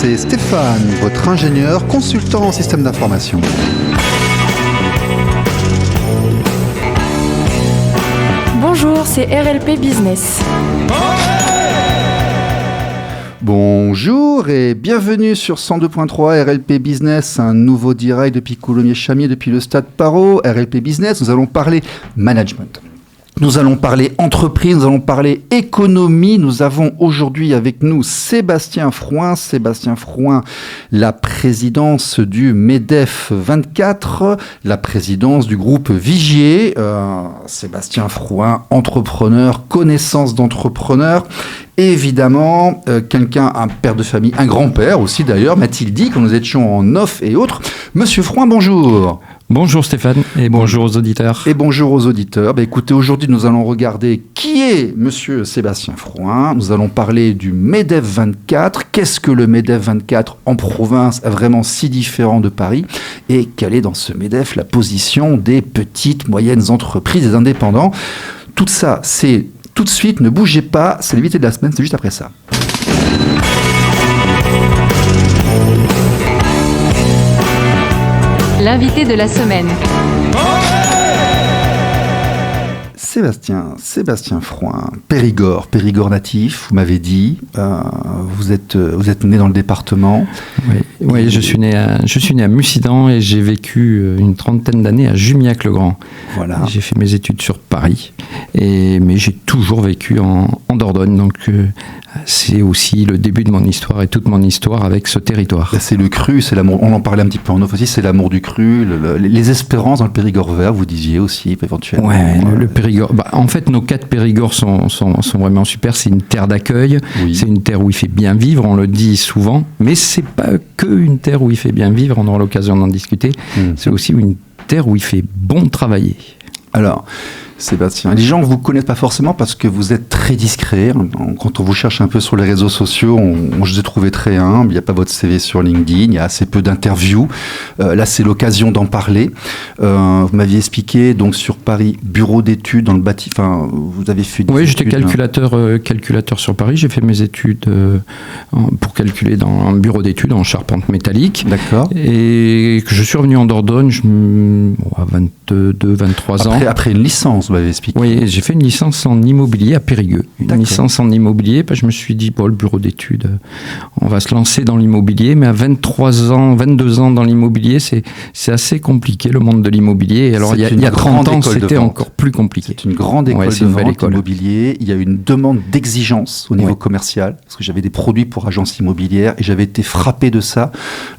c'est Stéphane, votre ingénieur consultant en système d'information. Bonjour, c'est RLP Business. Bonjour et bienvenue sur 102.3 RLP Business, un nouveau direct depuis Coulommiers-Chamiers, depuis le stade Parrot. RLP Business, nous allons parler management. Nous allons parler entreprise, nous allons parler économie. Nous avons aujourd'hui avec nous Sébastien Frouin. Sébastien Frouin, la présidence du MEDEF 24, la présidence du groupe Vigier. Sébastien Frouin, entrepreneur, connaissance d'entrepreneur. Évidemment, quelqu'un, un père de famille, un grand-père aussi d'ailleurs, m'a-t-il dit, quand nous étions en off et autres. Monsieur Frouin, bonjour. Bonjour Stéphane et bonjour aux auditeurs. Et bonjour aux auditeurs. Écoutez, aujourd'hui nous allons regarder qui est Monsieur Sébastien Frouin. Nous allons parler du MEDEF 24. Qu'est-ce que le MEDEF 24 en province, vraiment si différent de Paris? Et quelle est dans ce MEDEF la position des petites, moyennes entreprises, des indépendants? Tout ça, c'est tout de suite, ne bougez pas, c'est l'invité de la semaine, c'est juste après ça. L'invité de la semaine. Sébastien Frouin, Périgord natif, vous m'avez dit, vous êtes né dans le département. Oui, je suis né à Mussidan et j'ai vécu une trentaine d'années à Jumiac-le-Grand. Voilà. J'ai fait mes études sur Paris, mais j'ai toujours vécu en Dordogne, donc c'est aussi le début de mon histoire et toute mon histoire avec ce territoire. C'est le cru, c'est l'amour, on en parlait un petit peu en off aussi, c'est l'amour du cru, les espérances dans le Périgord vert, vous disiez aussi éventuellement. Ouais, le Périgord. En fait, nos 4 Périgords sont vraiment super. C'est une terre d'accueil. Oui. C'est une terre où il fait bien vivre. On le dit souvent, mais c'est pas que une terre où il fait bien vivre. On aura l'occasion d'en discuter. C'est aussi une terre où il fait bon travailler. Alors, Sébastien, les gens ne vous connaissent pas forcément parce que vous êtes très discret. Quand on vous cherche un peu sur les réseaux sociaux, je vous ai trouvé très humble. Il n'y a pas votre CV sur LinkedIn, il y a assez peu d'interviews. Là, c'est l'occasion d'en parler. Vous m'aviez expliqué, donc sur Paris, bureau d'études dans le bâtiment. Enfin, vous avez fait des Oui, études, j'étais calculateur sur Paris. J'ai fait mes études pour calculer dans un bureau d'études en charpente métallique. D'accord. Et que je suis revenu en Dordogne à 22, 23 ans. Après une licence, vous m'avez expliqué. Oui, j'ai fait une licence en immobilier à Périgueux. Une licence en immobilier, je me suis dit, le bureau d'études, on va se lancer dans l'immobilier, mais à 22 ans dans l'immobilier, c'est assez compliqué, le monde de l'immobilier. Et alors, il y a 30 ans, c'était encore plus compliqué. C'est une grande école de vente immobilier. Il y a une demande d'exigence au niveau commercial, parce que j'avais des produits pour agences immobilières et j'avais été frappé de ça.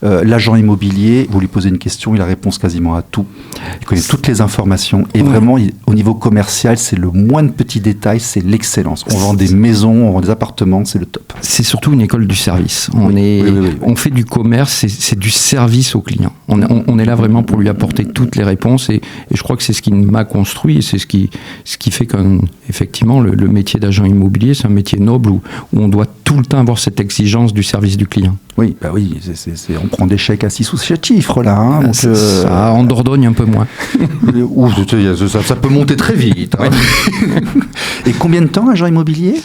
L'agent immobilier, vous lui posez une question, il a réponse quasiment à tout. Il connaît toutes les informations et vraiment, au niveau commercial, c'est le moindre petit détail, c'est l'excellence. On vend des maisons, on vend des appartements, c'est le top. C'est surtout une école du service. On fait du commerce, c'est du service au client. On est là vraiment pour lui apporter toutes les réponses et je crois que c'est ce qui m'a construit et c'est ce qui fait qu'effectivement le métier d'agent immobilier, c'est un métier noble où on doit tout le temps avoir cette exigence du service du client. Oui, on prend des chèques à 6 ou 7 chiffres là. En Dordogne un peu moins. Ça peut monter très vite. Hein. Et combien de temps agent immobilier ?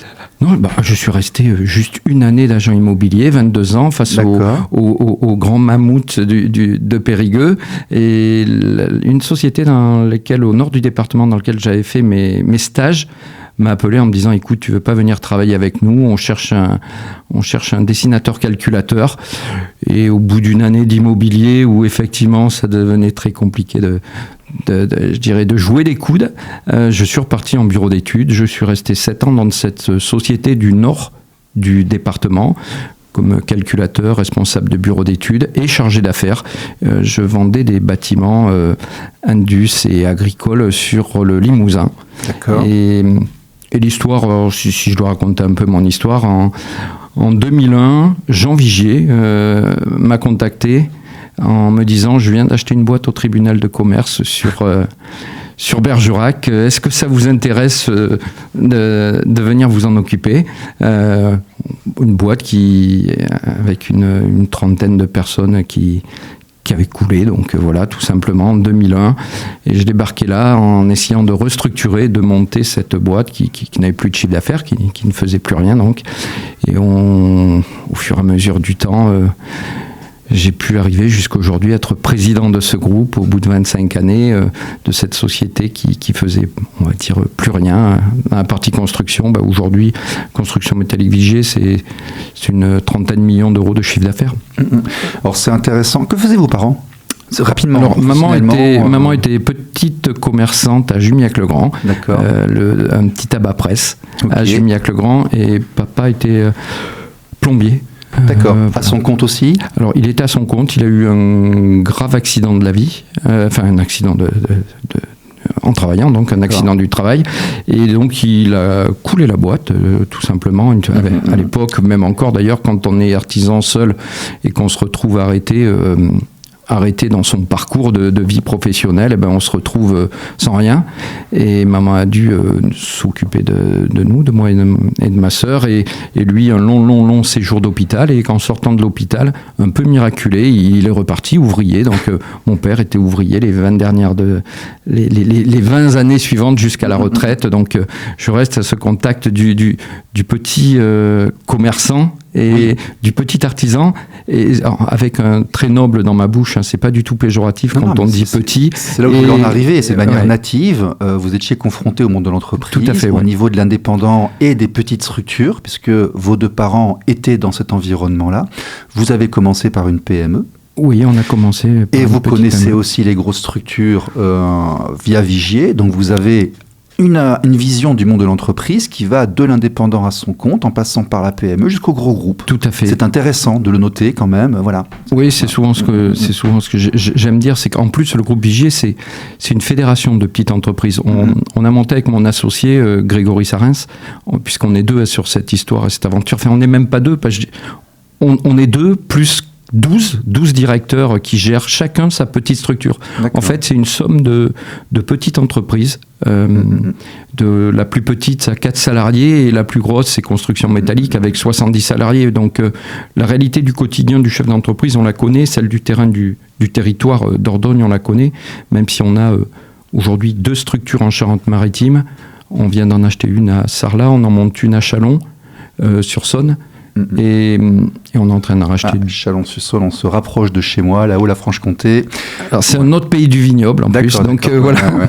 Non, je suis resté juste une année d'agent immobilier, 22 ans, face au grand mammouth de Périgueux. Et une société au nord du département dans lequel j'avais fait mes stages m'a appelé en me disant, écoute, tu veux pas venir travailler avec nous, on cherche un dessinateur calculateur. Et au bout d'une année d'immobilier où effectivement ça devenait très compliqué de jouer les coudes, je suis reparti en bureau d'études. Je suis resté 7 ans dans cette société du nord du département comme calculateur, responsable de bureau d'études et chargé d'affaires. Je vendais des bâtiments indus et agricoles sur le Limousin. D'accord. Et l'histoire, si je dois raconter un peu mon histoire, en 2001, Jean Vigier m'a contacté en me disant, je viens d'acheter une boîte au tribunal de commerce sur Bergerac, est-ce que ça vous intéresse de venir vous en occuper ? Une boîte avec une trentaine de personnes qui qui avait coulé, donc voilà, tout simplement en 2001. Et je débarquais là en essayant de restructurer, de monter cette boîte qui n'avait plus de chiffre d'affaires, qui ne faisait plus rien donc. Et au fur et à mesure du temps, j'ai pu arriver jusqu'aujourd'hui à être président de ce groupe au bout de 25 années de cette société qui faisait, on va dire, plus rien. Dans la partie construction, aujourd'hui, construction métallique Vigier, c'est une 30aine de millions d'euros de chiffre d'affaires. Alors c'est intéressant. Que faisaient vos parents ? Rapidement. Alors, maman était petite commerçante à Jumiac-le-Grand. D'accord. Un petit tabac-presse à Jumiac-le-Grand, et papa était plombier. D'accord. À son compte aussi ? Alors, il était à son compte. Il a eu un grave accident de la vie. Un accident en travaillant, donc un accident du travail. Et donc, il a coulé la boîte, tout simplement. À l'époque, même encore d'ailleurs, quand on est artisan seul et qu'on se retrouve arrêté dans son parcours de vie professionnelle, on se retrouve sans rien. Et maman a dû s'occuper de nous, de moi et de ma sœur. Et lui, un long séjour d'hôpital. Et qu'en sortant de l'hôpital, un peu miraculé, il est reparti ouvrier. Donc mon père était ouvrier les 20 années suivantes jusqu'à la retraite. Donc je reste à ce contact du petit commerçant et du petit artisan, et avec un très noble dans ma bouche, c'est pas du tout péjoratif quand on dit petit. C'est là où vous voulez en arriver, c'est de manière native. Vous étiez confronté au monde de l'entreprise, tout à fait, au niveau de l'indépendant et des petites structures, puisque vos deux parents étaient dans cet environnement-là. Vous avez commencé par une PME. Oui, on a commencé par et vous connaissez PME. aussi les grosses structures via Vigier, donc vous avez une vision du monde de l'entreprise qui va de l'indépendant à son compte, en passant par la PME jusqu'au gros groupe. Tout à fait. C'est intéressant de le noter quand même, voilà. Oui, c'est souvent ce que j'aime dire, c'est qu'en plus le groupe Vigier, c'est une fédération de petites entreprises. On a monté avec mon associé Grégory Sarens, puisqu'on est deux sur cette histoire et cette aventure. Enfin, on n'est même pas deux, on est deux plus 12 directeurs qui gèrent chacun sa petite structure. En fait, c'est une somme de petites entreprises. De la plus petite, ça a 4 salariés, et la plus grosse, c'est Construction Métallique avec 70 salariés. Donc, la réalité du quotidien du chef d'entreprise, on la connaît. Celle du terrain du territoire Dordogne, on la connaît. Même si on a aujourd'hui 2 structures en Charente-Maritime. On vient d'en acheter une à Sarlat, on en monte une à Chalon, sur Saône. Et on est en train d'en racheter une. Chalon-sur-Saône, on se rapproche de chez moi, là-haut, la Franche-Comté. Alors, c'est un autre pays du vignoble, en plus. Donc, voilà. Ouais.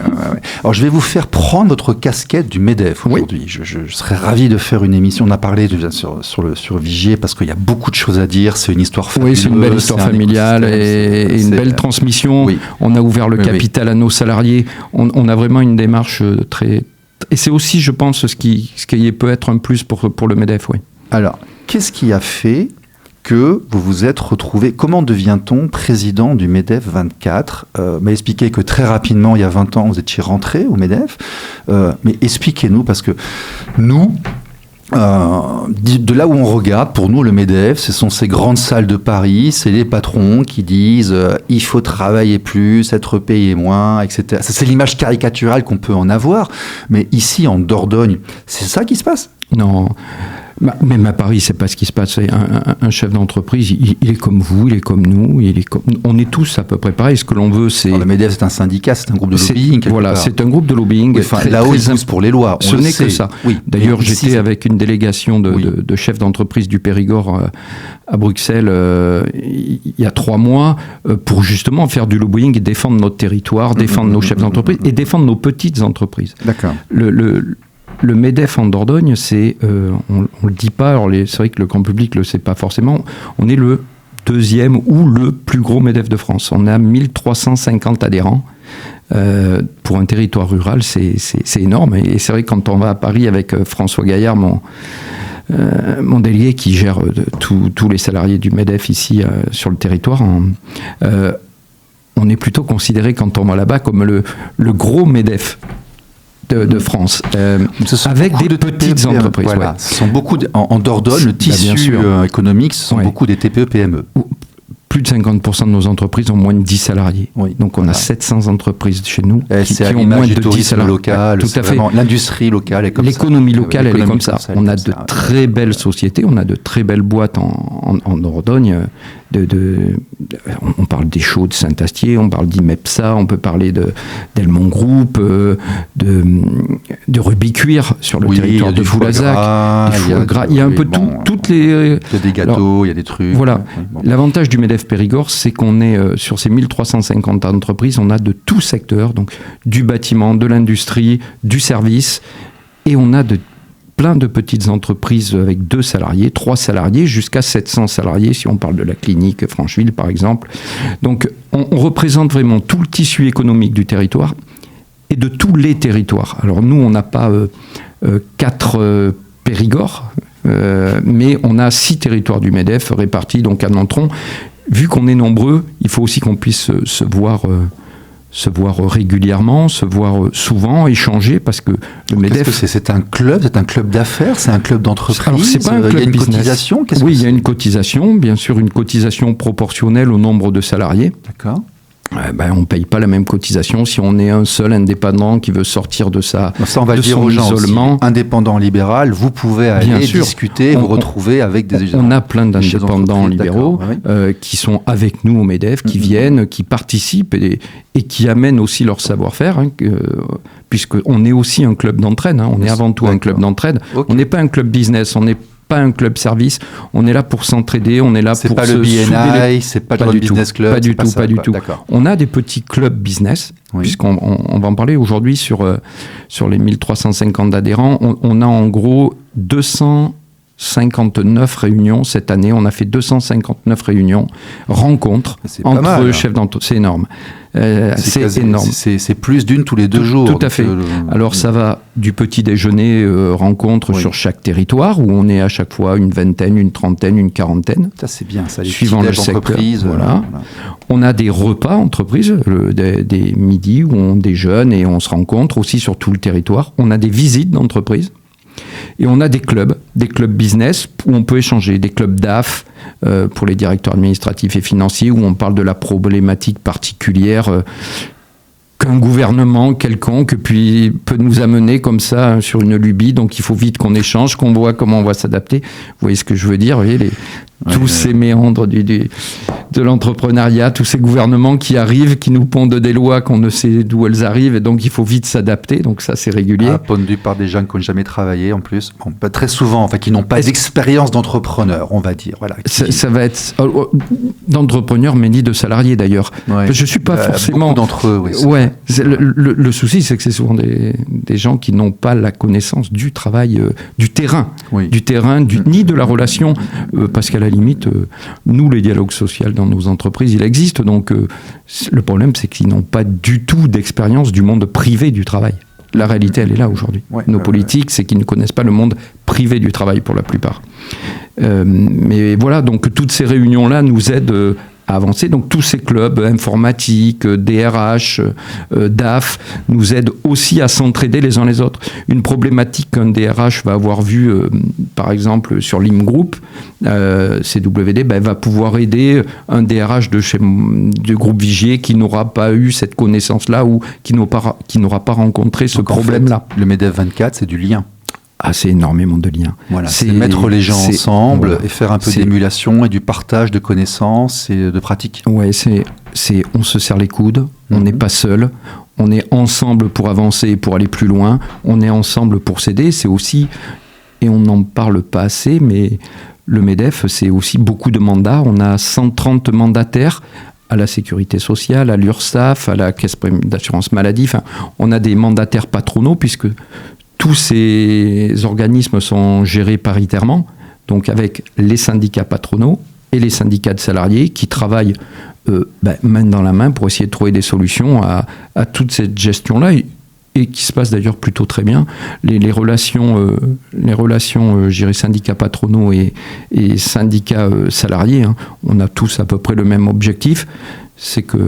Alors, je vais vous faire prendre votre casquette du MEDEF aujourd'hui. Oui. Je serais ravi de faire une émission. On a parlé sur Vigier, parce qu'il y a beaucoup de choses à dire. C'est une histoire fabuleuse. Oui, c'est une belle histoire familiale et une belle transmission. Oui. On a ouvert le capital à nos salariés. On a vraiment une démarche très... Et c'est aussi, je pense, ce qui peut être un plus pour le MEDEF, oui. Alors, qu'est-ce qui a fait que vous vous êtes retrouvé... Comment devient-on président du MEDEF 24 ? M'a expliqué que très rapidement, il y a 20 ans, vous étiez rentré au MEDEF. Mais expliquez-nous, parce que nous, de là où on regarde, pour nous, le MEDEF, ce sont ces grandes salles de Paris, c'est les patrons qui disent il faut travailler plus, être payé moins, etc. Ça, c'est l'image caricaturale qu'on peut en avoir. Mais ici, en Dordogne, c'est ça qui se passe ? Non. Même à Paris, c'est pas ce qui se passe. Un chef d'entreprise, il est comme vous, il est comme nous, on est tous à peu près pareil. Ce que l'on veut, c'est... Alors, le MEDEF, c'est un syndicat, c'est un groupe de lobbying. Voilà, c'est un groupe de lobbying. Oui, là-haut, ils poussent pour les lois. Ce n'est que ça. Oui, d'ailleurs, j'étais avec une délégation de chefs d'entreprise du Périgord à Bruxelles il y a 3 mois pour justement faire du lobbying et défendre notre territoire, défendre nos chefs d'entreprise et défendre nos petites entreprises. D'accord. Le MEDEF en Dordogne, c'est, on le dit pas, alors c'est vrai que le grand public le sait pas forcément, on est le 2e ou le plus gros MEDEF de France. On a 1350 adhérents. Pour un territoire rural, c'est énorme. Et c'est vrai que quand on va à Paris avec François Gaillard, mon délégué qui gère tous les salariés du MEDEF ici sur le territoire, on est plutôt considéré quand on va là-bas comme le gros MEDEF de France, avec des petites entreprises. Voilà. Ce sont beaucoup en Dordogne, le tissu économique, ce sont beaucoup des TPE-PME. Plus de 50% de nos entreprises ont moins de 10 salariés. Oui, donc on a 700 entreprises chez nous qui ont moins de 10 salariés. Local, tout à fait. L'industrie locale est comme ça. L'économie locale, elle est comme ça. On a de très belles sociétés, on a de très belles boîtes en Dordogne. on parle des Chaux de Saint-Astier, on parle d'IMEPSA, on peut parler d'Elmont Group, de Rubis Cuir sur le territoire de Foulazac, il y a un peu toutes les... Il y a des gâteaux, il y a des trucs. Voilà. L'avantage du MEDEF Périgord, c'est qu'on est sur ces 1350 entreprises, on a de tout secteur, donc du bâtiment, de l'industrie, du service, et on a plein de petites entreprises avec 2 salariés, 3 salariés, jusqu'à 700 salariés, si on parle de la clinique Francheville, par exemple. Donc, on représente vraiment tout le tissu économique du territoire et de tous les territoires. Alors, nous, on n'a pas 4 Périgord, mais on a 6 territoires du MEDEF répartis donc à Nontron. Vu qu'on est nombreux, il faut aussi qu'on puisse se voir régulièrement, se voir souvent, échanger, parce que le MEDEF... C'est un club d'affaires, c'est un club d'entreprise. Alors, c'est pas un club il y a une business. Cotisation. Oui, il y a une cotisation, bien sûr, une cotisation proportionnelle au nombre de salariés. D'accord. On ne paye pas la même cotisation si on est un seul indépendant qui veut sortir de ça. Ça, on va le dire aux gens aussi. Indépendant libéral, vous pouvez aller discuter, vous retrouver avec des... On a plein d'indépendants libéraux qui sont avec nous au MEDEF, qui viennent, qui participent et qui amènent aussi leur savoir-faire, puisqu'on est aussi un club d'entraide. On est avant tout un club d'entraide. Okay. On n'est pas un club business, on n'est pas un club service, on est là pour s'entraider, on est là pour se souder. C'est pas le BNI, c'est pas le business club. Pas du tout. On a des petits clubs business, puisqu'on va en parler aujourd'hui sur les 1350 adhérents. On a en gros 259 réunions cette année. On a fait 259 réunions, rencontres entre chefs d'entreprise. C'est énorme. C'est énorme. C'est plus d'une tous les 2 jours. Tout à fait. Alors ça va du petit déjeuner rencontre sur chaque territoire, où on est à chaque fois une vingtaine, une trentaine, une quarantaine. Ça c'est bien, ça. Suivant le secteur. Voilà. On a des repas entreprises, des midis où on déjeune et on se rencontre aussi sur tout le territoire. On a des visites d'entreprises. Et on a des clubs business où on peut échanger, des clubs DAF pour les directeurs administratifs et financiers, où on parle de la problématique particulière qu'un gouvernement quelconque peut nous amener comme ça sur une lubie. Donc il faut vite qu'on échange, qu'on voit comment on va s'adapter. Vous voyez ce que je veux dire, vous voyez tous ces méandres de l'entrepreneuriat, tous ces gouvernements qui arrivent, qui nous pondent des lois qu'on ne sait d'où elles arrivent, et donc il faut vite s'adapter, donc ça c'est régulier. Pondu par des gens qui n'ont jamais travaillé en plus, pas très souvent, qui n'ont pas d'expérience d'entrepreneur, on va dire. Voilà, ça va être d'entrepreneurs, mais ni de salariés d'ailleurs. Ouais. Je ne suis pas forcément... Beaucoup d'entre eux, oui. Ouais, le souci c'est que c'est souvent des gens qui n'ont pas la connaissance du travail, du terrain, ni de la relation, parce qu'à la limite, nous les dialogues sociaux dans nos entreprises, il existe. Donc, le problème, c'est qu'ils n'ont pas du tout d'expérience du monde privé du travail. La réalité, elle est là aujourd'hui. Nos politiques, c'est qu'ils ne connaissent pas le monde privé du travail pour la plupart. Mais voilà, donc toutes ces réunions-là nous aident à avancer. Donc tous ces clubs informatiques, DRH, DAF, nous aident aussi à s'entraider les uns les autres. Une problématique qu'un DRH va avoir vue, par exemple, sur l'IM Group, CWD, va pouvoir aider un DRH du groupe Vigier qui n'aura pas eu cette connaissance-là ou qui n'aura pas rencontré ce problème-là. En fait, le MEDEF 24, c'est du lien. Ah, c'est énormément de liens. Voilà, c'est mettre les gens ensemble et faire un peu d'émulation et du partage de connaissances et de pratiques. Ouais, on se serre les coudes, on n'est pas seul, on est ensemble pour avancer et pour aller plus loin, on est ensemble pour s'aider. C'est aussi, et on n'en parle pas assez, mais le MEDEF, c'est aussi beaucoup de mandats. On a 130 mandataires à la sécurité sociale, à l'URSSAF, à la caisse d'assurance maladie. Enfin, on a des mandataires patronaux puisque tous ces organismes sont gérés paritairement, donc avec les syndicats patronaux et les syndicats de salariés qui travaillent main dans la main pour essayer de trouver des solutions à toute cette gestion-là et qui se passe d'ailleurs plutôt très bien. Les relations syndicats patronaux et syndicats salariés, on a tous à peu près le même objectif, c'est que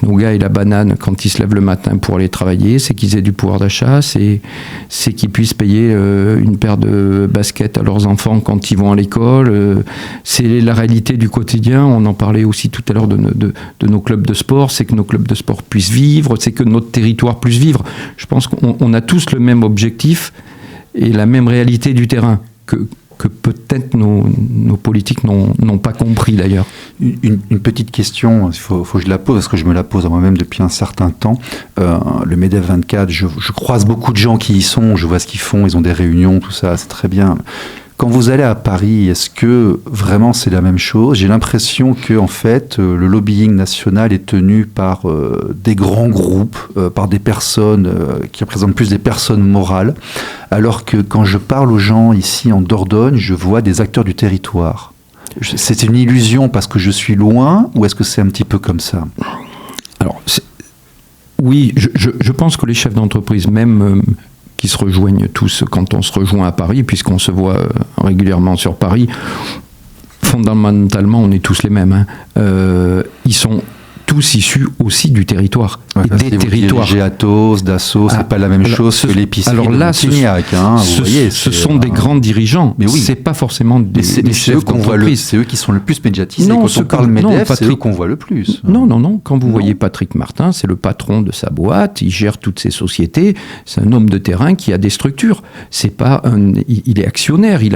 nos gars aient la banane quand ils se lèvent le matin pour aller travailler, c'est qu'ils aient du pouvoir d'achat, c'est qu'ils puissent payer une paire de baskets à leurs enfants quand ils vont à l'école. C'est la réalité du quotidien. On en parlait aussi tout à l'heure de nos clubs de sport. C'est que nos clubs de sport puissent vivre, c'est que notre territoire puisse vivre. Je pense qu'on a tous le même objectif et la même réalité du terrain. que peut-être nos politiques n'ont pas compris d'ailleurs. Une petite question, il faut que je la pose, parce que je me la pose à moi-même depuis un certain temps. Le MEDEF 24, je croise beaucoup de gens qui y sont, je vois ce qu'ils font, ils ont des réunions, tout ça, c'est très bien. Quand vous allez à Paris, est-ce que vraiment c'est la même chose? J'ai l'impression que en fait, le lobbying national est tenu par des grands groupes, par des personnes qui représentent plus des personnes morales, alors que quand je parle aux gens ici en Dordogne, je vois des acteurs du territoire. C'est une illusion parce que je suis loin, ou est-ce que c'est un petit peu comme ça? Alors, oui, je pense que les chefs d'entreprise, même qui se rejoignent tous quand on se rejoint à Paris, puisqu'on se voit régulièrement sur Paris, fondamentalement, on est tous les mêmes. Ils sont tous issus aussi du territoire, et des territoires. Atos, Dassault, c'est pas la même chose que l'épicerie de Montignac. Ce sont des grands dirigeants, mais oui, c'est pas forcément des chefs d'entreprise. C'est eux qui sont le plus médiatisés. Quand on parle MEDEF, c'est eux qu'on voit le plus. Non. Quand vous voyez Patrick Martin, c'est le patron de sa boîte, il gère toutes ses sociétés, c'est un homme de terrain qui a des structures. C'est pas il est actionnaire, il